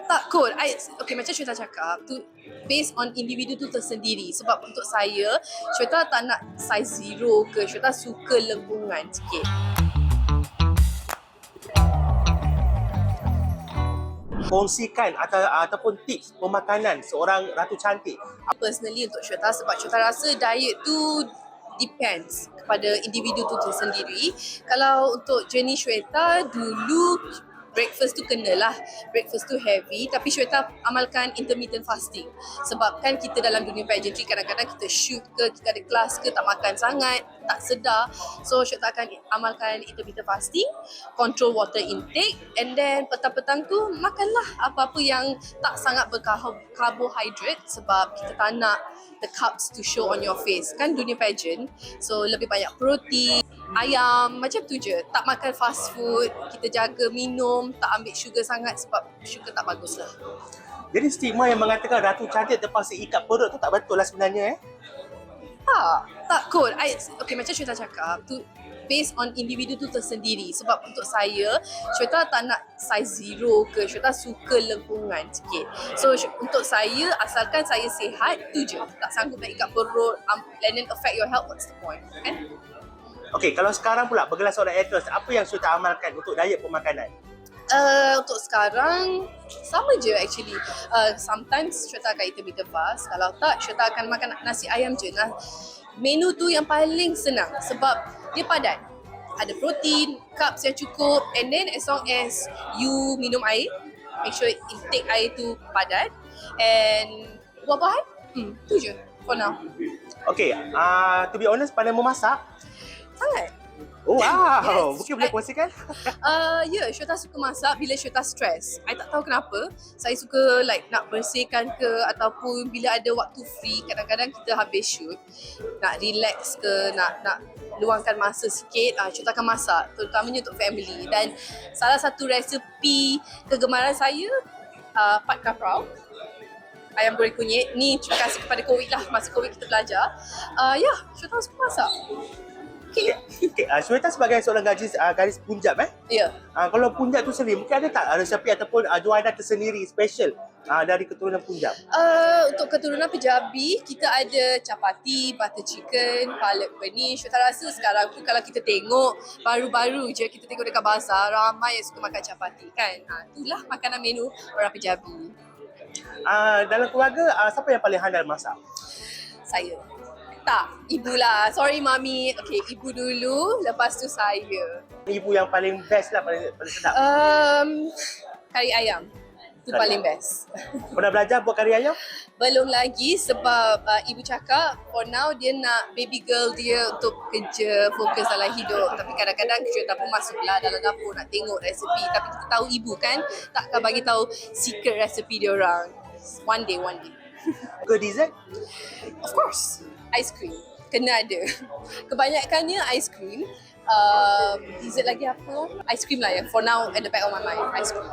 Tak kot. Okay, macam Shweta cakap, tu based on individu tu tersendiri. Sebab untuk saya, Shweta tak nak size zero ke, Shweta suka lengkungan sikit. Kongsikan ataupun tips pemakanan seorang ratu cantik. Personally untuk Shweta, sebab Shweta rasa diet tu depends kepada individu tu tersendiri. Kalau untuk journey Shweta, dulu breakfast tu kenalah. Breakfast tu heavy, tapi Shweta amalkan intermittent fasting. Sebab kan kita dalam dunia pageantry, kadang-kadang kita shoot ke, kita ada kelas ke, tak makan sangat, tak sedar. So Shweta akan amalkan intermittent fasting, control water intake, and then petang-petang tu makanlah apa-apa yang tak sangat berkarbohidrat, sebab kita tak nak the carbs to show on your face. Kan dunia pageant, so lebih banyak protein, ayam, macam tu je. Tak makan fast food, kita jaga minum, tak ambil sugar sangat sebab sugar tak bagus lah. Jadi stigma yang mengatakan ratu cantik terpaksa ikat perut tu tak betul lah sebenarnya Tak kot. Okay, macam Shweta cakap, tu based on individu tu tersendiri. Sebab untuk saya, Shweta tak nak size zero ke, Shweta suka lengkungan sikit. So untuk saya, asalkan saya sihat, tu je. Tak sanggup nak ikat perut and then affect your health, what's the point, kan? Okey, kalau sekarang pula bergelar seorang actress, apa yang Shweta amalkan untuk diet pemakanan? Untuk sekarang, sama je actually. Sometimes Shweta akan intermittent fast. Kalau tak, Shweta akan makan nasi ayam je. Menu tu yang paling senang sebab dia padat. Ada protein, carbs yang cukup, and then as long as you minum air, make sure intake air tu padat, and buah-buahan, tu je for now. Okey, to be honest, pandai memasak? Sangat. Oh wow, Yes. mungkin boleh kongsikan? Shweta suka masak bila Shweta stress. I tak tahu kenapa. Saya suka like nak bersihkan ke, ataupun bila ada waktu free, kadang-kadang kita habis shoot, nak relax ke, nak luangkan masa sikit, Shweta akan masak, terutamanya untuk family. Dan salah satu resepi kegemaran saya, pad kaprau, ayam goreng kunyit. Ni terima kasih kepada COVID lah, masa COVID kita belajar. Shweta suka masak. Okay. Shweta sebagai seorang gadis Punjab Ya. Kalau Punjab tu sendiri, mungkin ada tak resepi ataupun jualan tersendiri special dari keturunan Punjab? Untuk keturunan Punjabi, kita ada chapati, butter chicken, palak paneer. Shweta rasa sekarang tu kalau kita tengok, baru-baru je kita tengok dekat bazar, ramai yang suka makan chapati kan. Itulah makanan menu orang Punjabi. Dalam keluarga, siapa yang paling handal masak? Saya. Tak, ibu lah. Sorry mami. Okay, ibu dulu, lepas tu saya. Ibu yang paling best lah, paling sedap. Kari ayam. Itu paling best. Pernah belajar buat kari ayam? Belum lagi sebab ibu cakap for now dia nak baby girl dia untuk kerja, fokus dalam hidup. Tapi kadang-kadang Shweta pun masuklah dalam dapur nak tengok resepi. Tapi kita tahu ibu kan takkan bagi tahu secret resepi dia orang. One day. Ke dessert? Of course. Ice cream. Kena ada. Kebanyakannya ice cream. Dessert lagi apa? Ice cream lah yang for now at the back of my mind. Ice cream.